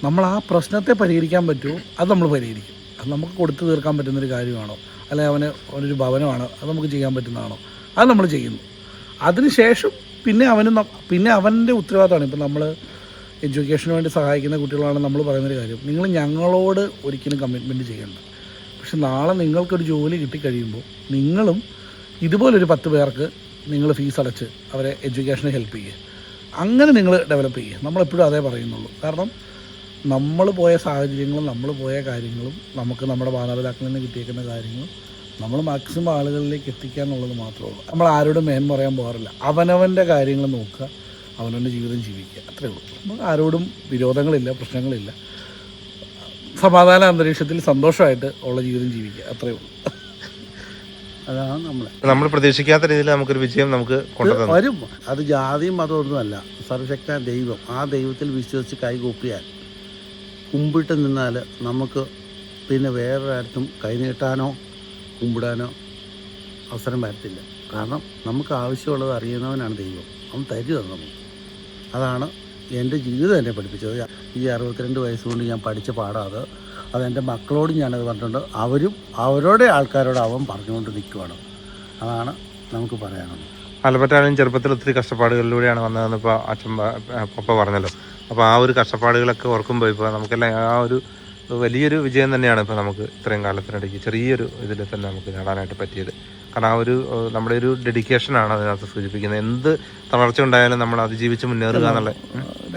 നമ്മൾ ആ പ്രശ്നത്തെ പരിഹരിക്കാൻ പറ്റുമോ അത് നമ്മൾ പരിഹരിക്കും. അത് നമുക്ക് കൊടുത്തു തീർക്കാൻ പറ്റുന്നൊരു കാര്യമാണോ, അല്ലെങ്കിൽ അവനൊരു ഭവനമാണോ അത് നമുക്ക് ചെയ്യാൻ പറ്റുന്നതാണോ, അത് നമ്മൾ ചെയ്യുന്നു. അതിനുശേഷം പിന്നെ അവൻ്റെ ഉത്തരവാദിത്തമാണ്. ഇപ്പം നമ്മൾ എഡ്യൂക്കേഷന് വേണ്ടി സഹായിക്കുന്ന കുട്ടികളാണ് നമ്മൾ പറയുന്നൊരു കാര്യം, നിങ്ങൾ ഞങ്ങളോട് ഒരിക്കലും കമ്മിറ്റ്മെൻറ്റ് ചെയ്യണ്ട. പക്ഷെ നാളെ നിങ്ങൾക്കൊരു ജോലി കിട്ടിക്കഴിയുമ്പോൾ നിങ്ങളും ഇതുപോലൊരു 10 പേർക്ക് നിങ്ങൾ ഫീസ് അടച്ച് അവരെ എഡ്യൂക്കേഷന് ഹെൽപ്പ് ചെയ്യുക. അങ്ങനെ നിങ്ങൾ ഡെവലപ്പ് ചെയ്യുക. നമ്മളെപ്പോഴും അതേ പറയുന്നുള്ളൂ. കാരണം നമ്മൾ പോയ സാഹചര്യങ്ങളും നമ്മൾ പോയ കാര്യങ്ങളും നമുക്ക് നമ്മുടെ മാതാപിതാക്കളിൽ നിന്ന് കിട്ടിയേക്കുന്ന കാര്യങ്ങളും നമ്മൾ മാക്സിമം ആളുകളിലേക്ക് എത്തിക്കുക എന്നുള്ളത് മാത്രമേ ഉള്ളൂ. നമ്മൾ ആരോടും മേന്മ പറയാൻ പോകാറില്ല. അവനവൻ്റെ കാര്യങ്ങൾ നോക്കുക, അവനവൻ്റെ ജീവിതം ജീവിക്കുക, അത്രേ ഉള്ളൂ. നമുക്ക് ആരോടും വിരോധങ്ങളില്ല, പ്രശ്നങ്ങളില്ല. സമാധാന അന്തരീക്ഷത്തിൽ സന്തോഷമായിട്ട് ഉള്ള ജീവിതം ജീവിക്കുക, അത്രേ ഉള്ളൂ. അതാണ് നമ്മൾ പ്രതീക്ഷിക്കാത്ത രീതിയിൽ നമുക്കൊരു വിജയം നമുക്ക് വരും. അത് ജാതിയും മതമൊന്നുമല്ല, സർവശക്തനായ ദൈവം. ആ ദൈവത്തിൽ വിശ്വസിച്ച് കൈകൂപ്പിയാൽ കുമ്പിട്ട് നിന്നാൽ നമുക്ക് പിന്നെ വേറൊരിടത്തും കൈനീട്ടാനോ കുമ്പിടാനോ അവസരം വരത്തില്ല. കാരണം നമുക്ക് ആവശ്യമുള്ളത് അറിയുന്നവനാണ് ദൈവം, അവൻ തരുന്നത് നമുക്ക്. അതാണ് എൻ്റെ ജീവിതം എന്നെ പഠിപ്പിച്ചത്. ഈ 62 വയസ്സുകൊണ്ട് ഞാൻ പഠിച്ച പാഠം അതെൻ്റെ മക്കളോടും ഞാനത് പറഞ്ഞിട്ടുണ്ട്. അവരും അവരുടെ ആൾക്കാരോട് അവൻ പറഞ്ഞുകൊണ്ട് നിൽക്കുവാണ്. അതാണ് നമുക്ക് പറയാനുള്ളത്. ആൽബർട്ടാനും ചെറുപ്പത്തിൽ ഒത്തിരി കഷ്ടപ്പാടുകളിലൂടെയാണ് വന്നതെന്ന് ഇപ്പോൾ പപ്പ പറഞ്ഞല്ലോ. അപ്പോൾ ആ ഒരു കഷ്ടപ്പാടുകളൊക്കെ ഓർക്കുമ്പോൾ ഇപ്പോൾ നമുക്കെല്ലാം ആ ഒരു വലിയൊരു വിജയം തന്നെയാണ് ഇപ്പോൾ നമുക്ക് ഇത്രയും കാലത്തിനിടയ്ക്ക് ചെറിയൊരു ഇതിൽ തന്നെ നമുക്ക് നേടാനായിട്ട് പറ്റിയത്. കാരണം ആ ഒരു നമ്മുടെ ഒരു ഡെഡിക്കേഷനാണ് അതിനകത്ത് സൂചിപ്പിക്കുന്നത്. എന്ത് തളർച്ച ഉണ്ടായാലും നമ്മൾ അതിജീവിച്ച് മുന്നേറുക എന്നുള്ള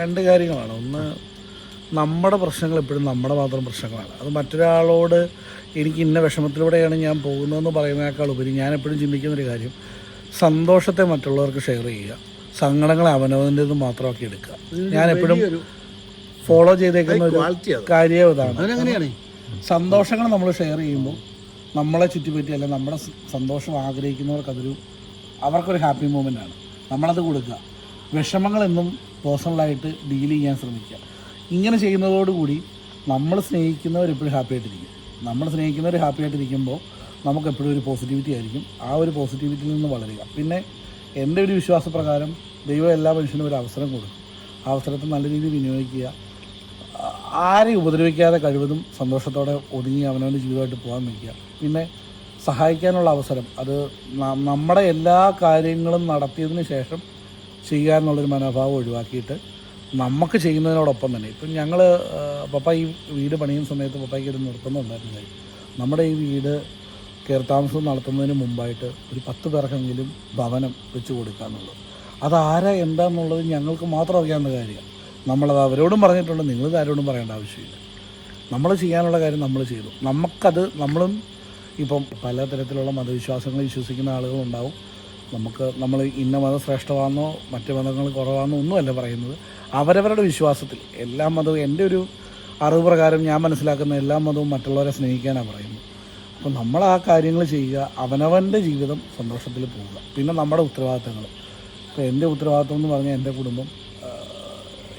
2 കാര്യങ്ങളാണ്. ഒന്ന്, നമ്മുടെ പ്രശ്നങ്ങൾ എപ്പോഴും നമ്മുടെ മാത്രം പ്രശ്നങ്ങളാണ്. അത് മറ്റൊരാളോട് എനിക്ക് ഇന്ന വിഷമത്തിലൂടെയാണ് ഞാൻ പോകുന്നതെന്ന് പറയുന്നതിനേക്കാൾ ഉപരി ഞാൻ എപ്പോഴും ചിന്തിക്കുന്നൊരു കാര്യം, സന്തോഷത്തെ മറ്റുള്ളവർക്ക് ഷെയർ ചെയ്യുക, സങ്കടങ്ങളെ അവനവൻ്റേത് മാത്രമാക്കി എടുക്കുക. ഞാൻ എപ്പോഴും ഫോളോ ചെയ്തേക്കുന്ന ഒരു കാര്യം ഇതാണ്. സന്തോഷങ്ങൾ നമ്മൾ ഷെയർ ചെയ്യുമ്പോൾ നമ്മളെ ചുറ്റിപ്പറ്റി അല്ല നമ്മുടെ സന്തോഷം ആഗ്രഹിക്കുന്നവർക്ക് അവർക്കൊരു ഹാപ്പി മൊമെൻ്റ് ആണ്. നമ്മളത് കൊടുക്കുക. വിഷമങ്ങളെന്നും പേഴ്സണലായിട്ട് ഡീൽ ചെയ്യാൻ ശ്രമിക്കുക. ഇങ്ങനെ ചെയ്യുന്നതോടുകൂടി നമ്മൾ സ്നേഹിക്കുന്നവരെപ്പോഴും ഹാപ്പി ആയിട്ടിരിക്കും. നമ്മൾ സ്നേഹിക്കുന്നവർ ഹാപ്പി ആയിട്ടിരിക്കുമ്പോൾ നമുക്കെപ്പോഴും ഒരു പോസിറ്റിവിറ്റി ആയിരിക്കും. ആ ഒരു പോസിറ്റിവിറ്റിയിൽ നിന്ന് വളരുക. പിന്നെ എൻ്റെ ഒരു വിശ്വാസപ്രകാരം ദൈവം എല്ലാ മനുഷ്യനും ഒരു അവസരം കൊടുക്കും. ആ അവസരത്തെ നല്ല രീതിയിൽ വിനിയോഗിക്കുക. ആരെയും ഉപദ്രവിക്കാതെ കഴിവതും സന്തോഷത്തോടെ ഒതുങ്ങി അവനവൻ്റെ ജീവിതമായിട്ട് പോകാൻ വയ്ക്കുക. പിന്നെ സഹായിക്കാനുള്ള അവസരം, അത് നമ്മുടെ എല്ലാ കാര്യങ്ങളും നടത്തിയതിന് ശേഷം ചെയ്യുക എന്നുള്ളൊരു മനോഭാവം ഒഴിവാക്കിയിട്ട് നമുക്ക് ചെയ്യുന്നതിനോടൊപ്പം തന്നെ ഇപ്പം ഞങ്ങൾ പപ്പ ഈ വീട് പണിയുന്ന സമയത്ത് പപ്പയ്ക്ക് ഒരു നിർത്തുന്നുണ്ടായിരുന്നു. നമ്മുടെ ഈ വീട് കയറിത്താമസം നടത്തുന്നതിന് മുമ്പായിട്ട് ഒരു 10 പേർക്കെങ്കിലും ഭവനം വെച്ച് കൊടുക്കുക എന്നുള്ളത്. അതാരാ എന്താണെന്നുള്ളത് ഞങ്ങൾക്ക് മാത്രം അറിയാവുന്ന കാര്യമാണ്. നമ്മളത് അവരോടും പറഞ്ഞിട്ടുണ്ട്, നിങ്ങളിത് ആരോടും പറയേണ്ട ആവശ്യമില്ല. നമ്മൾ ചെയ്യാനുള്ള കാര്യം നമ്മൾ ചെയ്തു. നമ്മളും ഇപ്പം പലതരത്തിലുള്ള മതവിശ്വാസങ്ങൾ വിശ്വസിക്കുന്ന ആളുകളുണ്ടാവും. നമ്മൾ ഇന്ന മതം ശ്രേഷ്ഠമാണെന്നോ മറ്റ് മതങ്ങൾ കുറവാണെന്നോ ഒന്നുമല്ല പറയുന്നത്. അവരവരുടെ വിശ്വാസത്തിൽ എല്ലാ മതവും, എൻ്റെ ഒരു അറിവ് പ്രകാരം ഞാൻ മനസ്സിലാക്കുന്ന എല്ലാ മതവും മറ്റുള്ളവരെ സ്നേഹിക്കാനാണ് പറയുന്നത്. അപ്പം നമ്മൾ ആ കാര്യങ്ങൾ ചെയ്യുക, അവനവൻ്റെ ജീവിതം സന്തോഷത്തിൽ പോവുക. പിന്നെ നമ്മുടെ ഉത്തരവാദിത്തങ്ങൾ, ഇപ്പോൾ എൻ്റെ ഉത്തരവാദിത്തം എന്ന് പറഞ്ഞാൽ എൻ്റെ കുടുംബം,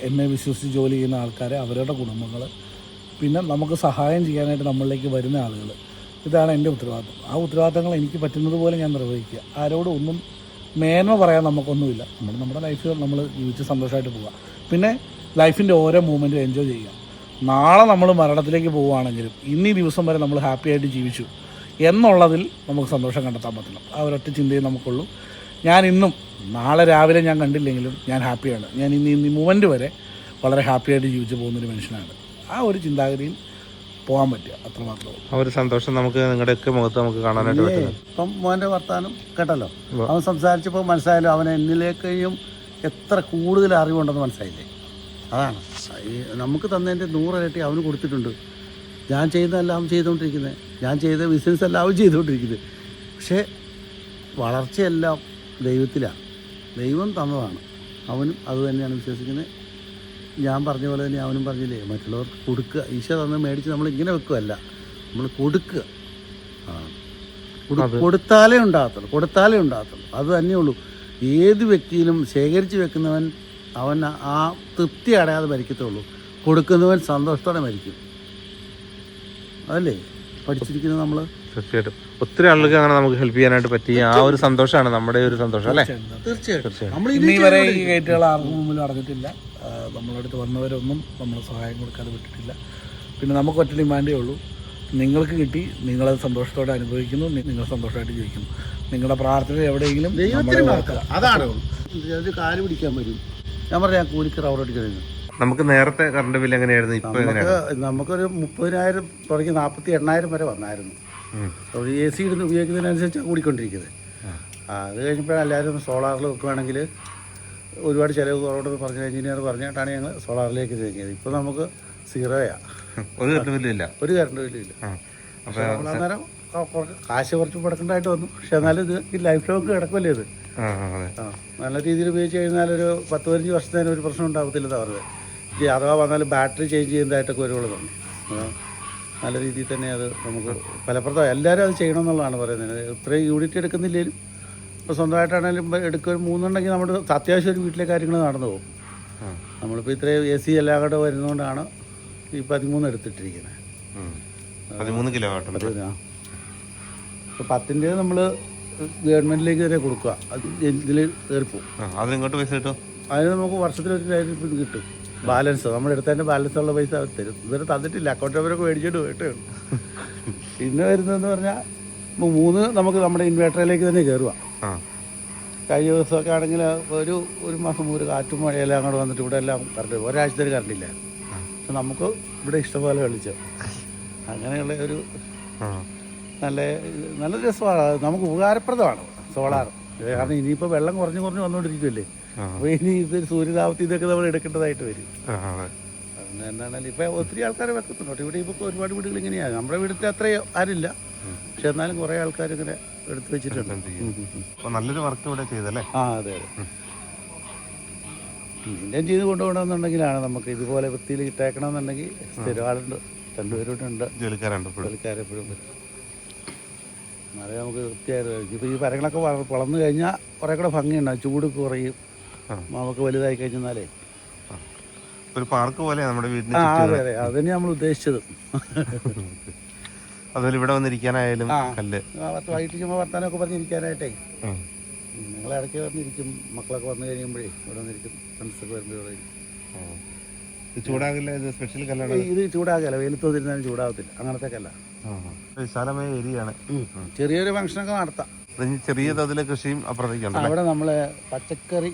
എന്നെ വിശ്വസിച്ച് ജോലി ചെയ്യുന്ന ആൾക്കാർ, അവരുടെ കുടുംബങ്ങൾ, പിന്നെ നമുക്ക് സഹായം ചെയ്യാനായിട്ട് നമ്മളിലേക്ക് വരുന്ന ആളുകൾ, ഇതാണ് എൻ്റെ ഉത്തരവാദിത്തം. ആ ഉത്തരവാദിത്തങ്ങൾ എനിക്ക് പറ്റുന്നത് പോലെ ഞാൻ നിർവഹിക്കുക. ആരോടും ഒന്നും മേന്മ പറയാൻ നമുക്കൊന്നുമില്ല. നമ്മുടെ ലൈഫ് നമ്മൾ ജീവിച്ച് സന്തോഷമായിട്ട് പോവുക. പിന്നെ ലൈഫിൻ്റെ ഓരോ മൂമെൻറ്റും എൻജോയ് ചെയ്യുക. നാളെ നമ്മൾ മരണത്തിലേക്ക് പോവുകയാണെങ്കിലും ഇന്നീ ദിവസം വരെ നമ്മൾ ഹാപ്പി ആയിട്ട് ജീവിച്ചു എന്നുള്ളതിൽ നമുക്ക് സന്തോഷം കണ്ടെത്താൻ പറ്റണം. ആ ഒരൊറ്റ ചിന്തയെ നമുക്കുള്ളൂ. ഞാൻ ഇന്നും നാളെ രാവിലെ ഞാൻ കണ്ടില്ലെങ്കിലും ഞാൻ ഹാപ്പിയാണ്. ഞാൻ ഇന്ന് മൂമെൻറ്റ് വരെ വളരെ ഹാപ്പിയായിട്ട് ജീവിച്ചു പോകുന്നൊരു മനുഷ്യനാണ്. ആ ഒരു ചിന്താഗതിയിൽ പോകാൻ പറ്റുക, അത്രമാത്രമേ. ആ ഒരു സന്തോഷം നമുക്ക് നിങ്ങളുടെയൊക്കെ മുഖത്ത് നമുക്ക് കാണാനായിട്ട് പറ്റുന്നു. ഇപ്പം മോൻ്റെ വർത്താനം കേട്ടല്ലോ, അവൻ സംസാരിച്ചപ്പോൾ മനസ്സിലായല്ലോ അവൻ എന്നിലേക്കും എത്ര കൂടുതൽ അറിവുണ്ടെന്ന് മനസ്സിലായില്ലേ. അതാണ് ഈ നമുക്ക് തന്നതിൻ്റെ 100 ഇരട്ടി അവന് കൊടുത്തിട്ടുണ്ട്. ഞാൻ ചെയ്യുന്നതെല്ലാം അവൻ ചെയ്തുകൊണ്ടിരിക്കുന്നത്, ഞാൻ ചെയ്ത ബിസിനസ് എല്ലാം അവൻ ചെയ്തുകൊണ്ടിരിക്കുന്നത്. പക്ഷേ വളർച്ചയെല്ലാം ദൈവത്തിലാണ്, ദൈവം തന്നതാണ്. അവനും അത് തന്നെയാണ് വിശ്വസിക്കുന്നത്. ഞാൻ പറഞ്ഞ പോലെ തന്നെ അവനും പറഞ്ഞില്ലേ, മറ്റുള്ളവർക്ക് കൊടുക്കുക. ഈശോ തന്നെ മേടിച്ച് നമ്മൾ ഇങ്ങനെ വെക്കുകയല്ല, നമ്മൾ കൊടുക്കുക. കൊടുത്താലേ ഉണ്ടാകത്തുള്ളൂ. അത് തന്നെയുള്ളൂ. ഏത് വ്യക്തിയിലും ശേഖരിച്ച് വെക്കുന്നവൻ അവൻ ആ തൃപ്തി അടയാതെ മരിക്കത്തുള്ളൂ. കൊടുക്കുന്നവൻ സന്തോഷത്തോടെ മരിക്കും. അതല്ലേ പഠിച്ചിരിക്കുന്നത് നമ്മൾ. തീർച്ചയായിട്ടും ഒത്തിരി ആളുകൾക്ക് അങ്ങനെ നമുക്ക് ഹെൽപ്പ് ചെയ്യാനായിട്ട് പറ്റിയ ആ ഒരു സന്തോഷമാണ് നമ്മുടെ ഒരു സന്തോഷം, അല്ലേ? തീർച്ചയായിട്ടും. നമ്മൾ ഇന്നീ വരെ ഈ ഗേറ്റുകൾ ആർക്കും മുമ്പിൽ അടഞ്ഞിട്ടില്ല. നമ്മളടുത്ത് വന്നവരൊന്നും നമ്മൾ സഹായം കൊടുക്കാതെ വിട്ടിട്ടില്ല. പിന്നെ നമുക്ക് ഒറ്റ ഡിമാൻഡേ ഉള്ളൂ, നിങ്ങൾക്ക് കിട്ടി, നിങ്ങളത് സന്തോഷത്തോടെ അനുഭവിക്കുന്നു, നിങ്ങൾ സന്തോഷമായിട്ട് ജീവിക്കുന്നു. നിങ്ങളുടെ പ്രാർത്ഥന എവിടെയെങ്കിലും അതാണ്. ഒരു കാല് പിടിക്കാൻ വരും. ഞാൻ പറയാം, കൂലിക്ക് റബ്ബർ അടിക്കുന്നത്. നമുക്ക് നേരത്തെ കറണ്ട് ബില്ല് എങ്ങനെയായിരുന്നു? ഇപ്പോൾ നമുക്കൊരു 30,000 തുടങ്ങി 48,000 വരെ വന്നായിരുന്നു. AC ഇടുന്ന് ഉപയോഗിക്കുന്നതിനനുസരിച്ച് കൂടിക്കൊണ്ടിരിക്കുന്നത്. അത് കഴിഞ്ഞപ്പോഴാണ് എല്ലാവരും സോളാറിൽ വെക്കുകയാണെങ്കിൽ ഒരുപാട് ചിലവ് കുറവുണ്ടെന്ന് പറഞ്ഞ എഞ്ചിനീയർ പറഞ്ഞിട്ടാണ് ഞങ്ങൾ സോളാറിലേക്ക് നീങ്ങിയത്. ഇപ്പോൾ നമുക്ക് 0യാണ്. ഒരു കറണ്ട് ബില്ലില്ല. പക്ഷേ നമ്മളന്നേരം കാശ് കുറച്ച് മുടക്കേണ്ടതായിട്ട് വന്നു. പക്ഷെ എന്നാലും ഇത് ഈ ലൈഫ് ലോങ് കിടക്കുമല്ലേ ഇത്. നല്ല രീതിയിൽ ഉപയോഗിച്ച് കഴിഞ്ഞാൽ ഒരു 10-15 വർഷത്തേനും ഒരു പ്രശ്നം ഉണ്ടാകത്തില്ലെന്നാണ് പറഞ്ഞത്. അഥവാ വന്നാലും ബാറ്ററി ചേഞ്ച് ചെയ്യുന്നതായിട്ടൊക്കെ വരുള്ളൂ. നല്ല രീതിയിൽ തന്നെ അത് നമുക്ക് ഫലപ്രദം. എല്ലാവരും അത് ചെയ്യണമെന്നുള്ളതാണ് പറയുന്നത്. ഇത്രയും യൂണിറ്റ് എടുക്കുന്നില്ലെങ്കിലും ഇപ്പോൾ സ്വന്തമായിട്ടാണെങ്കിലും എടുക്കുക 3 ഉണ്ടെങ്കിൽ നമ്മുടെ അത്യാവശ്യം ഒരു വീട്ടിലെ കാര്യങ്ങൾ നടന്നു പോകും. നമ്മളിപ്പോൾ ഇത്രയും AC എല്ലാം കൂടെ വരുന്നതുകൊണ്ടാണ് ഈ 13 എടുത്തിട്ടിരിക്കുന്നത്. 13 കിലോ വാട്ട്. ഇപ്പോൾ 10ൻ്റെ നമ്മൾ ഗവൺമെൻറ്റിലേക്ക് തന്നെ കൊടുക്കുക. അത് ഇതിൽ കയറിപ്പോവും. അതിനിങ്ങോട്ട് പൈസ കിട്ടും. അതിന് നമുക്ക് വർഷത്തിലൊരു 1000 കിട്ടും. ബാലൻസ് നമ്മൾ എടുത്തതിൻ്റെ ബാലൻസ് ഉള്ള പൈസ അവർ തരും. ഇതുവരെ തന്നിട്ടില്ല. അക്കൗണ്ട് നമ്പരൊക്കെ മേടിച്ചിട്ട് പോയിട്ടേ ഉള്ളൂ. പിന്നെ വരുന്നതെന്ന് പറഞ്ഞാൽ 3 നമുക്ക് നമ്മുടെ ഇൻവേർട്ടറിലേക്ക് തന്നെ കയറുക. കഴിഞ്ഞ ദിവസമൊക്കെ ആണെങ്കിൽ ഒരു മാസം ഒരു കാറ്റും മഴയെല്ലാം അങ്ങോട്ട് വന്നിട്ട് ഇവിടെ എല്ലാം കറണ്ട് ഒരാഴ്ചത്തേക്ക് കറണ്ടില്ല. പക്ഷെ നമുക്ക് ഇവിടെ ഇഷ്ടംപോലെ കളിച്ചു. അങ്ങനെയുള്ള ഒരു നല്ല രസമാണ്. നമുക്ക് ഉപകാരപ്രദമാണ് സോളാർ. കാരണം ഇനിയിപ്പോൾ വെള്ളം കുറഞ്ഞ് വന്നുകൊണ്ടിരിക്കുമല്ലേ. അപ്പോൾ ഇനി ഇതൊരു സൂര്യതാപത്തിൽ ഇതൊക്കെ നമ്മൾ എടുക്കേണ്ടതായിട്ട് വരും. എന്താണെങ്കിലും ഇപ്പം ഒത്തിരി ആൾക്കാർ വെക്കുന്നുണ്ട്. ഇവിടെ ഇപ്പോൾ ഒരുപാട് വീടുകൾ ഇങ്ങനെയാണ്. നമ്മുടെ വീട്ടിൽ അത്രയും ആരില്ല, പക്ഷെ എന്നാലും കുറേ ആൾക്കാർ ഇങ്ങനെ എടുത്തു വെച്ചിട്ടുണ്ട്. നല്ലൊരു വർക്ക് ഇവിടെ ചെയ്തല്ലേ? അതെ. മെയിൻറ്റെയിൻ ചെയ്ത് കൊണ്ടുപോകണമെന്നുണ്ടെങ്കിലാണ് നമുക്ക് ഇതുപോലെ വൃത്തിയിൽ ഇട്ടേക്കണമെന്നുണ്ടെങ്കിൽ സ്ഥിരം ആളുണ്ട്, 2 പേരുണ്ട് ജോലിക്കാരെപ്പോഴും പറ്റും. എന്നാലേ നമുക്ക് വൃത്തിയായിട്ട് ഇപ്പോൾ ഈ മരങ്ങളൊക്കെ വളർന്നു കഴിഞ്ഞാൽ കുറേ കൂടെ ഭംഗിയുണ്ടാകും, ചൂട് കുറയും, നമുക്ക് വലുതായി കഴിഞ്ഞാലേ ഒരു പാർക്ക് പോലെ നമ്മുടെ വീട്ടിൽ. അതെ, അതന്നെ നമ്മൾ ഉദ്ദേശിച്ചത്. അതുപോലെ ഇവിടെ വന്നിരിക്കാനായാലും കല്ല് വൈകിട്ട് ചുമ്മാ വർത്താനമൊക്കെ പറഞ്ഞിരിക്കാനായിട്ടേ ഞങ്ങൾ ഇടയ്ക്ക് വന്നിരിക്കും. മക്കളൊക്കെ വന്നു കഴിയുമ്പോഴേ ഇവിടെ വന്നിരിക്കും. ഫ്രണ്ട്സൊക്കെ വരുമ്പോൾ ചൂടാകില്ല. ഇത് സ്പെഷ്യൽ കല്ലാണ്. ഇത് ചൂടാകില്ല, വെയിലത്ത് വന്നിരുന്നാലും ചൂടാകത്തില്ല. അങ്ങനത്തെ കല്ല. വിശാലമായ ഏരിയയാണ്. ചെറിയൊരു ഫംഗ്ഷനൊക്കെ നടത്താം. ചെറിയ തോതിലെ കൃഷിയും അപ്പുറത്തേക്കുണ്ട്. അവിടെ നമ്മൾ പച്ചക്കറി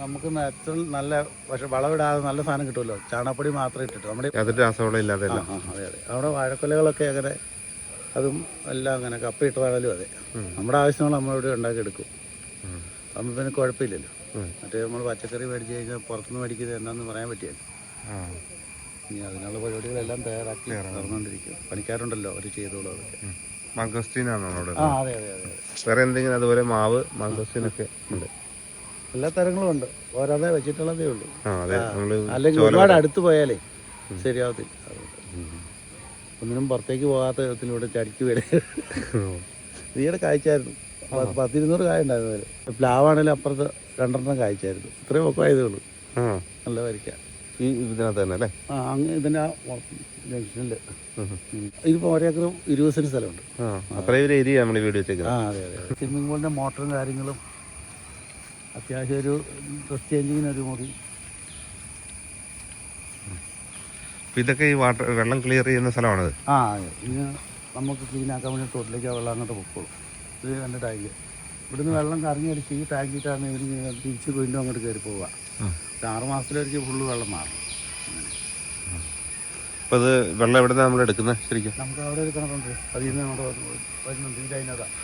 നമുക്ക് നാച്ചുറൽ നല്ല, പക്ഷെ വളമിടാതെ നല്ല സാധനം കിട്ടുമല്ലോ. ചാണകപ്പൊടി മാത്രം ഇട്ടിട്ട് നമ്മുടെ യാതൊരു രാസവളം ഇല്ലാതെ. അതെ. അവിടെ വാഴക്കൊലകളൊക്കെ അങ്ങനെ അതും എല്ലാം അങ്ങനെ കപ്പയിട്ടതാണല്ലോ. അതെ, നമ്മുടെ ആവശ്യങ്ങൾ നമ്മളിവിടെ ഉണ്ടാക്കിയെടുക്കും. അതൊന്നും പിന്നെ കുഴപ്പമില്ലല്ലോ. മറ്റേ നമ്മൾ പച്ചക്കറി മേടിച്ച് കഴിഞ്ഞാൽ പുറത്തുനിന്ന് മേടിക്കുന്നത് എന്താണെന്ന് പറയാൻ പറ്റിയല്ലോ. ഇനി അതിനുള്ള പരിപാടികളെല്ലാം തയ്യാറാക്കി നടന്നുകൊണ്ടിരിക്കും. പണിക്കാരുണ്ടല്ലോ, അവർ ചെയ്തോളൂ. അതൊക്കെ മാങ്കോസ്റ്റീനാണോ അവിടെ? അതെ. വേറെ എന്തെങ്കിലും അതുപോലെ മാവ് മാങ്കോസ്റ്റീനൊക്കെ ഉണ്ട്? എല്ലാ തരങ്ങളും ഉണ്ട്. ഓരോന്നേ വെച്ചിട്ടുള്ളതേ ഉള്ളൂ. അല്ലെങ്കിൽ ഒരുപാട് അടുത്ത് പോയാലേ ശരിയാവത്തില്ല. ഒന്നിനും പുറത്തേക്ക് പോകാത്ത വിധത്തിലൂടെ ചടിക്ക് വരെ ഈയുടെ കായ്ച്ചായിരുന്നു. 10-200 കായ ഉണ്ടായിരുന്നു അതിൽ. പ്ലാവാണെങ്കിലും അപ്പുറത്ത് 2 കായ്ച്ചായിരുന്നു. ഇത്രയും ഒക്കെ ആയതേ ഉള്ളൂ. നല്ല വരിക്കാം ഈ ഇതിനകത്ത് തന്നെ അല്ലേ? അങ്ങ് ഇതിൻ്റെ ജംഗ്ഷനിൽ ഇതിപ്പോൾ ഒരേക്കറും 20 സെൻറ്റ് സ്ഥലമുണ്ട്. അത്രയും ഒരു ഏരിയ നമ്മൾ വീട് വെച്ചേക്കുന്നത്. അതെ അതെ. സ്വിമ്മിംഗ് പൂളിൻ്റെ മോട്ടറും കാര്യങ്ങളും, അത്യാവശ്യം ഒരു ഡ്രസ് ചേഞ്ചിങ്ങിനൊരു മുറി. ഇതൊക്കെ ഈ വെള്ളം ക്ലിയർ ചെയ്യുന്ന സ്ഥലമാണത്. അതെ. ഇതിന് നമുക്ക് ക്ലീൻ ആക്കാൻ വേണ്ടി ടോട്ടിലേക്ക് വെള്ളം അങ്ങോട്ട് പൊക്കോളും. ഇത് എൻ്റെ ടാങ്ക്. ഇവിടുന്ന് വെള്ളം കറങ്ങി അടിച്ച് ഈ ടാങ്കിട്ടാണ് ഇവർ തിരിച്ച് വീണ്ടും അങ്ങോട്ട് കയറി പോവുക. 6 മാസത്തിലൊരിക്കൽ ഫുള്ള് വെള്ളം മാറും. അപ്പോൾ അത് വെള്ളം എവിടെ നിന്നാണ് നമ്മൾ എടുക്കുന്നത് ശരിക്കും? നമുക്ക് അവിടെ ഒരു കിണറുണ്ട്. അതിൽ നിന്ന് നമ്മുടെ വരുന്നുണ്ട്. ഇത് അതിനകത്താണ്.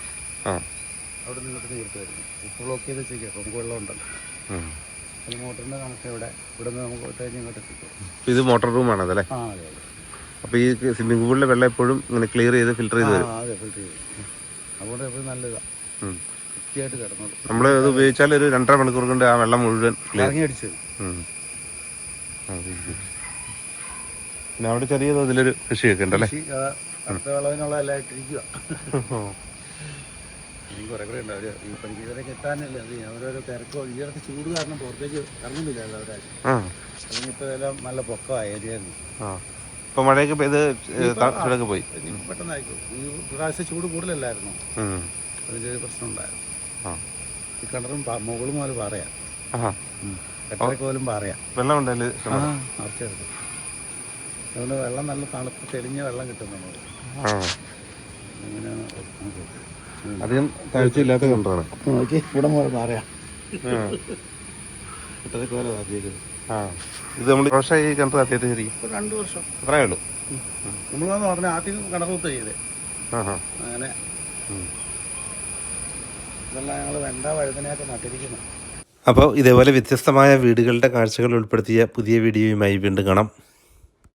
അവിടെ നിന്നിട്ട് നേരിട്ട് വരുന്നു. ഇപ്പോൾ ബ്ലോക്ക് ചെയ്ത് വെച്ചേക്കാം. നമുക്ക് വെള്ളം ഉണ്ടല്ലോ. അത് മോട്ടറിൻ്റെ കണക്ഷൻ ഇവിടെ നിന്ന് നമുക്ക് കഴിഞ്ഞ് ഇങ്ങോട്ട് എത്തിക്കും. ഇത് മോട്ടോർ റൂമാണ് അതല്ലേ? അതെ. അപ്പോൾ ഈ സ്വിമ്മിംഗ് പൂളിലെ വെള്ളം എപ്പോഴും ഇങ്ങനെ ക്ലിയർ ചെയ്ത് ഫിൽറ്റർ ചെയ്ത് വരും. അതെ, ഫിൽറ്റർ ചെയ്ത്. അതുകൊണ്ട് എപ്പോഴും നല്ലതാണ്. വൃത്തിയായിട്ട് കിടന്നോളൂ. നമ്മൾ ഇത് ഉപയോഗിച്ചാൽ ഒരു 2.5 മണിക്കൂർ കൊണ്ട് ആ വെള്ളം മുഴുവൻ ഇറങ്ങി അടിച്ചു വരും. പിന്നെ അവിടെ ചെറിയ തോതിലൊരു കൃഷിയൊക്കെ ഉണ്ടല്ലേ? അടുത്ത വിളവിനുള്ള എല്ലാം ഇട്ടിരിക്കുക. എനിക്ക് കുറേ കൂടെ ഉണ്ട്. അവർ ഈ പണിക്കാരൊക്കെ എത്താനല്ലേ അത് ഓരോരോ തിരക്കോ ഈയിടത്ത് ചൂട് കാരണം പുറത്തേക്ക് ഇറങ്ങുന്നില്ലല്ലോ അവരാരും. അതിനിപ്പോൾ എല്ലാം നല്ല പൊക്കമായ ഏരിയായിരുന്നു. ഇപ്പോൾ മഴയൊക്കെ പെയ്ത് ചൂടൊക്കെ പോയി. പെട്ടെന്നായിക്കോ. ഈ പ്രാവശ്യം ചൂട് കൂടുതലല്ലായിരുന്നു. അതിൻ്റെ ഒരു പ്രശ്നം ഉണ്ടായിരുന്നു. ഈ കിണറും മുകളും പോലെ പറയാം. എട്ടരക്ക് പോലും പറയാം. വെള്ളം ഉണ്ടല്ലേ? നിറച്ചെടുക്കും. അതുകൊണ്ട് വെള്ളം നല്ല തണുപ്പ് തെളിഞ്ഞ വെള്ളം കിട്ടും നമ്മൾ. അങ്ങനെയാണ്. അധികം താഴ്ചയില്ലാത്ത കിണറാണ്. നോക്കി ഇവിടെ പോലെ പറയാം. എട്ടരക്ക് പോലെ താഴ്ചയേക്കുന്നത്. ഇത് നമ്മൾ വർഷം ഈ കിണർ താത്തിയിട്ട് ശരിക്കും 2 വർഷം അത്രേ ഉള്ളൂ. നമ്മളെന്ന് പറഞ്ഞാൽ ആദ്യം കിണറുത്ത് ചെയ്തേ. അങ്ങനെ ഇതെല്ലാം ഞങ്ങൾ വെണ്ട വഴുതനയൊക്കെ നട്ടിരിക്കുന്നു. അപ്പോൾ ഇതേപോലെ വ്യത്യസ്തമായ വീടുകളുടെ കാഴ്ചകൾ ഉൾപ്പെടുത്തിയ പുതിയ വീഡിയോയുമായി വീണ്ടും കാണാം.